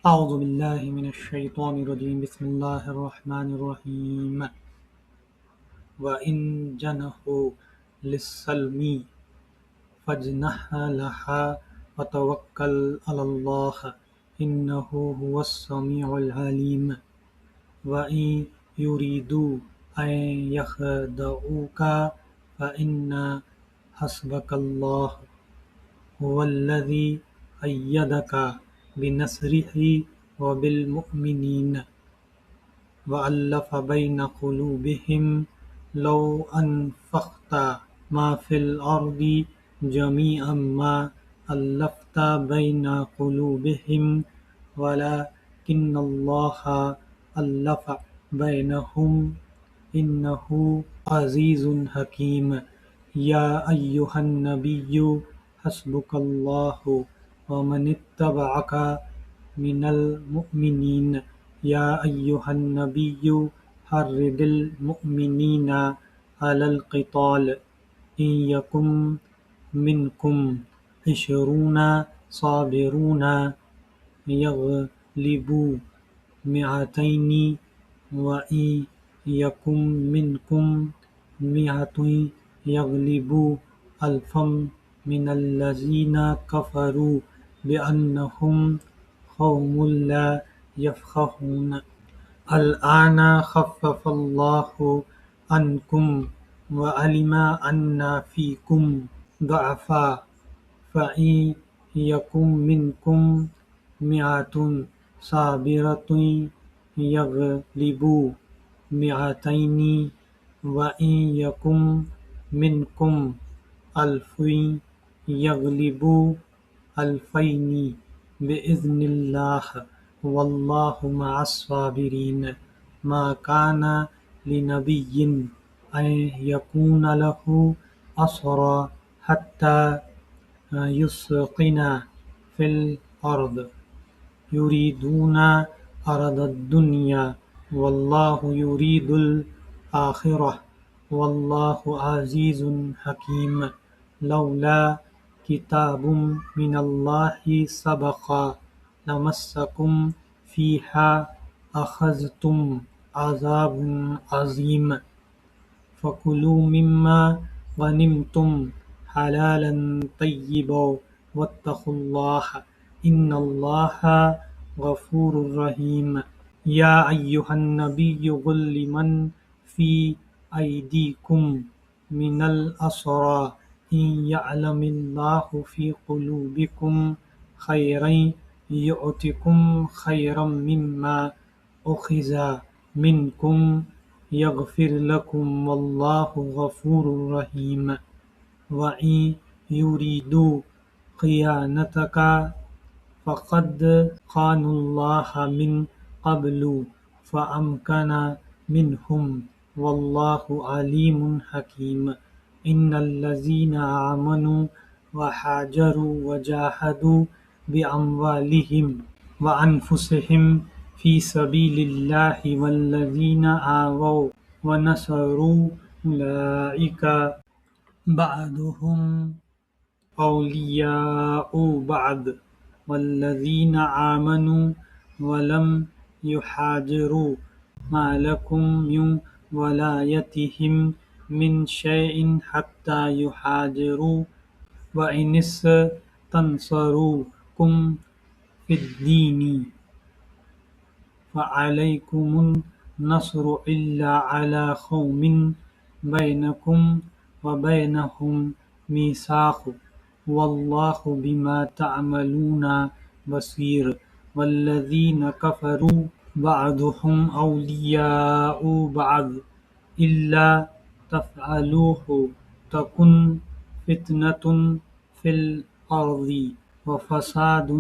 أعوذ بالله من الشيطان الرجيم بسم الله الرحمن الرحيم وإن جنحوا للسلم فاجنح لها وتوكل على الله إنه هو السميع العليم وإن يريدوا أن يخدعوك فإن حسبك الله هو الذي أيدك بنصره وبالمؤمنين وألف بين قلوبهم لو أنفقت ما في الأرض جميعا ما ألفت بين قلوبهم ولكن الله ألف بينهم إنه عزيز حكيم يا أيها النبي حسبك الله ومن اتبعك من المؤمنين يا أيها النبي حرض المؤمنين على القتال إن يكن منكم 20 صابرون يغلبوا 200 وإن يكن منكم 100 يغلبوا 1000 من الذين كفروا بأنهم قوم لا يفقهون الآن خفف الله عنكم وعلم أن فيكم ضعفا فإن يكن منكم 100 صابرة يغلبوا 200 وإن يكن منكم 1000 يغلبوا 2000 بإذن الله والله مع الصابرين ما كان لنبي أن يكون له أسرى حتى يسخن في الأرض يريدون عرض الدنيا والله يريد الآخرة والله عزيز حكيم لولا كتاب من الله سبق لمسكم فيها أخذتم عذاب عظيم فكلوا مما غنمتم حلالا طيبا واتقوا الله إن الله غفور رحيم يا أيها النبي قل لمن في أيديكم من الأسرى إن يعلم الله في قلوبكم خيرا يؤتكم خيرا مما أخذ منكم يغفر لكم والله غفور رحيم وإن يريدوا خيانتك فقد خانوا الله من قبل فأمكن منهم والله عليم حكيم إن الذين آمنوا وهاجروا وجاهدوا بأموالهم وأنفسهم في سبيل الله والذين آووا ونصروا أولئك بعضهم أولياء بعض والذين آمنوا ولم يهاجروا ما لكم من ولايتهم من شيء حتى يهاجروا وإن استنصروكم في الدين فعليكم النصر إلا على قوم بينكم وبينهم ميثاق والله بما تعملون بصير والذين كفروا بعضهم أولياء بعض إلا تفعلوه تكن فتنة في الأرض وفساد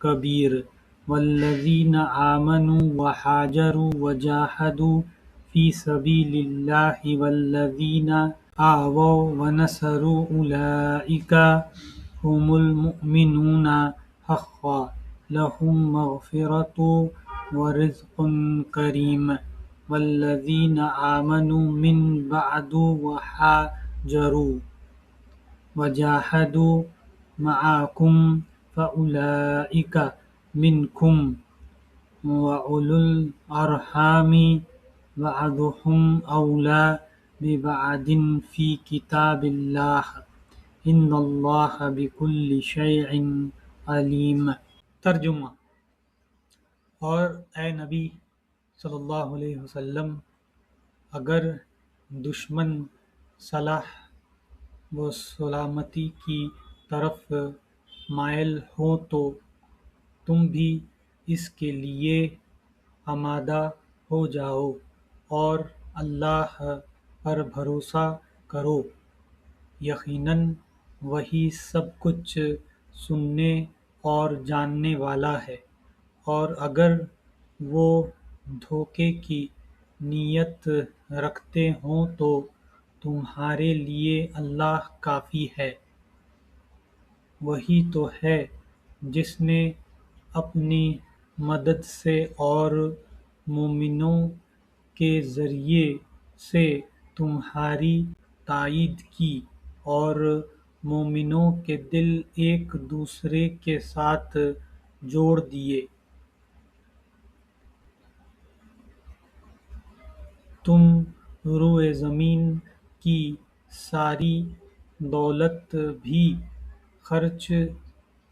كبير والذين آمنوا وهاجروا وجاهدوا في سبيل الله والذين آووا ونصروا أولئك هم المؤمنون حقا لهم مغفرة ورزق كريم والذين آمنوا من بعد وهاجروا وجاهدوا معكم فأولئك منكم وَأُولُو الْأَرْحَامِ بَعْضُهُمْ أَوْلَى بِبَعْضٍ فِي كِتَابِ اللَّهِ إِنَّ اللَّهَ بِكُلِّ شَيْءٍ عَلِيمٌ۔ ترجمہ: اور اے نبی صلی اللہ علیہ وسلم، اگر دشمن صلاح و سلامتی کی طرف مائل ہوں تو تم بھی اس کے لیے آمادہ ہو جاؤ اور اللہ پر بھروسہ کرو، یقیناً وہی سب کچھ سننے اور جاننے والا ہے۔ اور اگر وہ دھوکے کی نیت رکھتے ہوں تو تمہارے لیے اللہ کافی ہے۔ وہی تو ہے جس نے اپنی مدد سے اور مومنوں کے ذریعے سے تمہاری تائید کی اور مومنوں کے دل ایک دوسرے کے ساتھ جوڑ دیے۔ تم روئے زمین کی ساری دولت بھی خرچ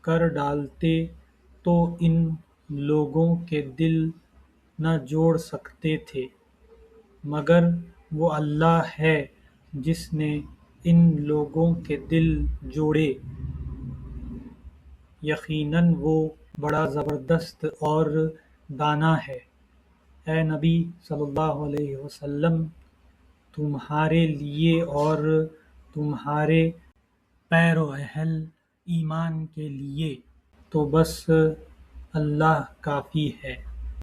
کر ڈالتے تو ان لوگوں کے دل نہ جوڑ سکتے تھے، مگر وہ اللہ ہے جس نے ان لوگوں کے دل جوڑے، یقیناً وہ بڑا زبردست اور دانا ہے۔ اے نبی صلی اللہ علیہ وسلم، تمہارے لیے اور تمہارے پیرو اہل ایمان کے لیے تو بس اللہ کافی ہے۔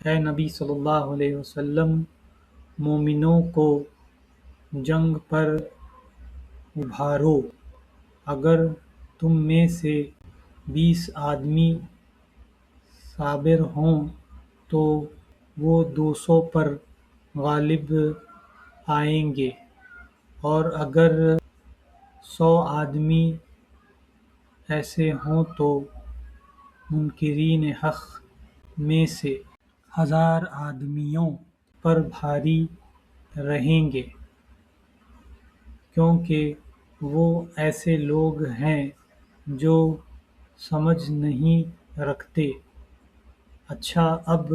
اے نبی صلی اللہ علیہ وسلم، مومنوں کو جنگ پر ابھارو۔ اگر تم میں سے 20 آدمی صابر ہوں تو وہ 200 پر غالب آئیں گے، اور اگر 100 آدمی ایسے ہوں تو منکرین حق میں سے 1000 آدمیوں پر بھاری رہیں گے، کیونکہ وہ ایسے لوگ ہیں جو سمجھ نہیں رکھتے۔ اچھا، اب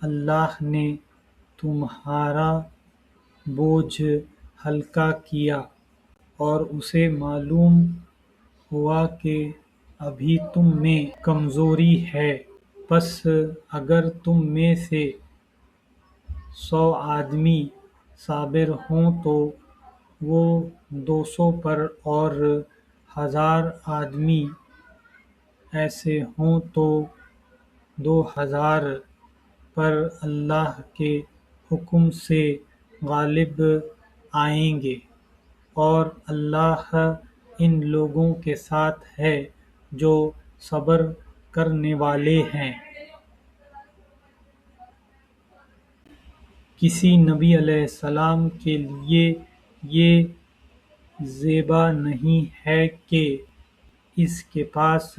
اللہ نے تمہارا بوجھ ہلکا کیا اور اسے معلوم ہوا کہ ابھی تم میں کمزوری ہے، پس اگر تم میں سے 100 آدمی صابر ہوں تو وہ 200 پر، اور 1000 آدمی ایسے ہوں تو 2000 پر اللہ کے حکم سے غالب آئیں گے، اور اللہ ان لوگوں کے ساتھ ہے جو صبر کرنے والے ہیں۔ کسی نبی علیہ السلام کے لیے یہ زیبا نہیں ہے کہ اس کے پاس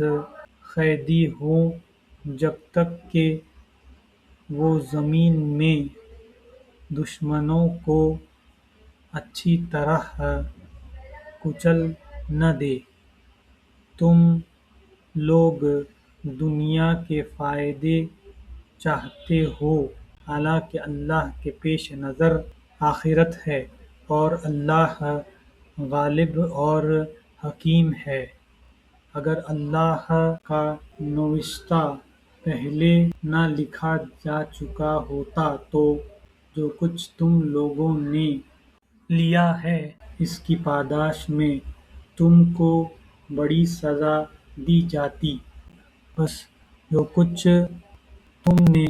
قیدی ہوں جب تک کہ وہ زمین میں دشمنوں کو اچھی طرح کچل نہ دے۔ تم لوگ دنیا کے فائدے چاہتے ہو، حالانکہ اللہ کے پیش نظر آخرت ہے، اور اللہ غالب اور حکیم ہے۔ اگر اللہ کا نوشتہ پہلے نہ لکھا جا چکا ہوتا تو جو کچھ تم لوگوں نے لیا ہے اس کی پاداش میں تم کو بڑی سزا دی جاتی۔ بس جو کچھ تم نے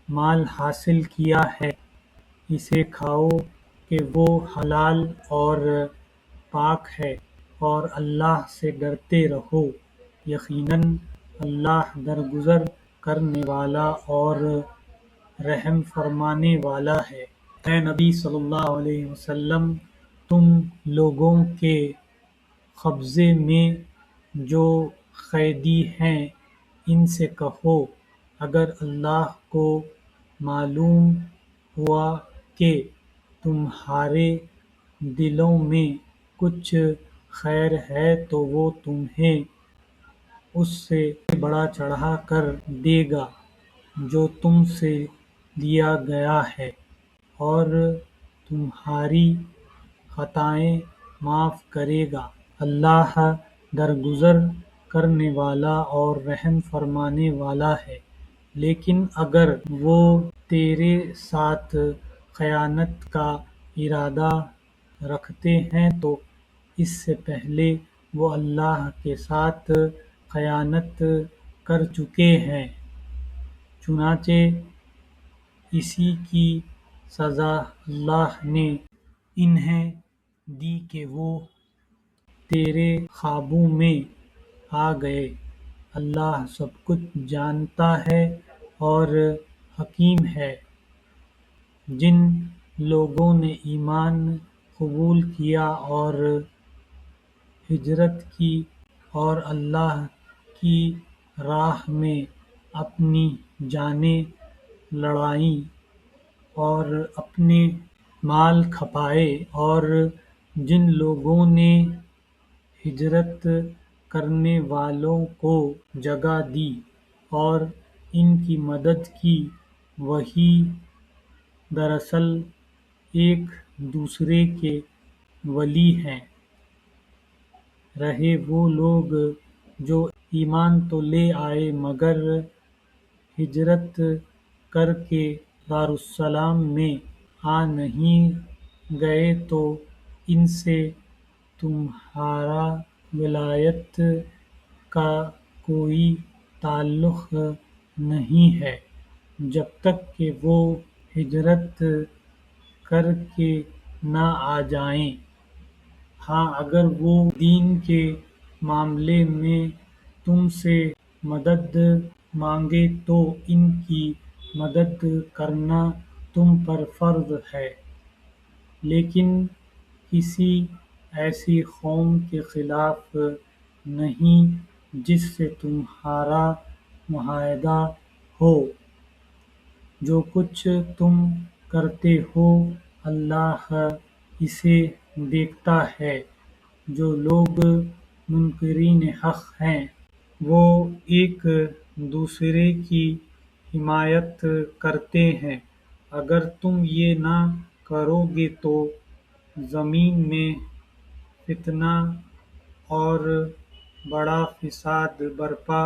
مال حاصل کیا ہے اسے کھاؤ کہ وہ حلال اور پاک ہے، اور اللہ سے ڈرتے رہو، یقیناً اللہ درگزر کرنے والا اور رحم فرمانے والا ہے۔ اے نبی صلی اللہ علیہ وسلم، تم لوگوں کے قبضے میں جو قیدی ہیں ان سے کہو، اگر اللہ کو معلوم ہوا کہ تمہارے دلوں میں کچھ خیر ہے تو وہ تمہیں اس سے بڑا چڑھا کر دے گا جو تم سے لیا گیا ہے، اور تمہاری خطائیں معاف کرے گا۔ اللہ درگزر کرنے والا اور رحم فرمانے والا ہے۔ لیکن اگر وہ تیرے ساتھ خیانت کا ارادہ رکھتے ہیں تو اس سے پہلے وہ اللہ کے ساتھ خیانت کر چکے ہیں، چنانچہ اسی کی سزا اللہ نے انہیں دی کہ وہ تیرے خوابوں میں آ گئے۔ اللہ سب کچھ جانتا ہے اور حکیم ہے۔ جن لوگوں نے ایمان قبول کیا اور ہجرت کی اور اللہ کی راہ میں اپنی جانیں لڑائیں اور اپنے مال کھپائے، اور جن لوگوں نے ہجرت کرنے والوں کو جگہ دی اور ان کی مدد کی، وہی دراصل ایک دوسرے کے ولی ہیں۔ رہے وہ لوگ جو ایمان تو لے آئے مگر ہجرت کر کے دارالسلام میں آ نہیں گئے تو ان سے تمہارا ولایت کا کوئی تعلق نہیں ہے جب تک کہ وہ ہجرت کر کے نہ آ جائیں۔ ہاں، اگر وہ دین کے معاملے میں تم سے مدد مانگے تو ان کی مدد کرنا تم پر فرض ہے، لیکن کسی ایسی قوم کے خلاف نہیں جس سے تمہارا معاہدہ ہو۔ جو کچھ تم کرتے ہو اللہ اسے دیکھتا ہے۔ جو لوگ منکرین حق ہیں وہ ایک دوسرے کی حمایت کرتے ہیں۔ اگر تم یہ نہ کرو گے تو زمین میں فتنہ اور بڑا فساد برپا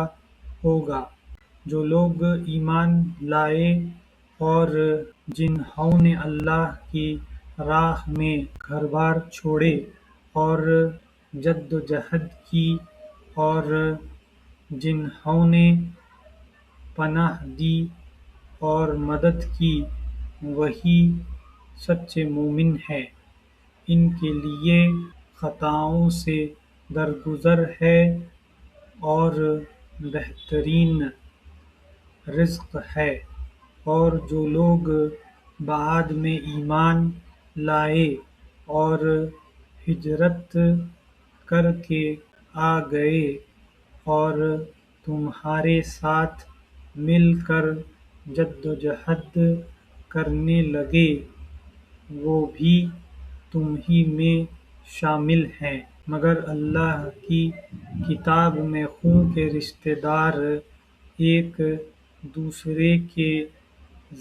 ہوگا۔ جو لوگ ایمان لائے اور جنہوں نے اللہ کی راہ میں گھر بار چھوڑے اور جدوجہد کی اور جنہوں نے پناہ دی اور مدد کی، وہی سچے مومن ہیں۔ ان کے لیے خطاؤں سے درگزر ہے اور بہترین رزق ہے۔ اور جو لوگ بعد میں ایمان لائے اور ہجرت کر کے آ گئے اور تمہارے ساتھ مل کر جدوجہد کرنے لگے، وہ بھی تم ہی میں شامل ہیں، مگر اللہ کی کتاب میں خون کے رشتہ دار ایک دوسرے کے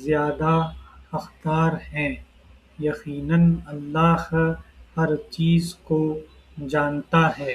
زیادہ حقدار ہیں۔ یقیناً اللہ ہر چیز کو جانتا ہے۔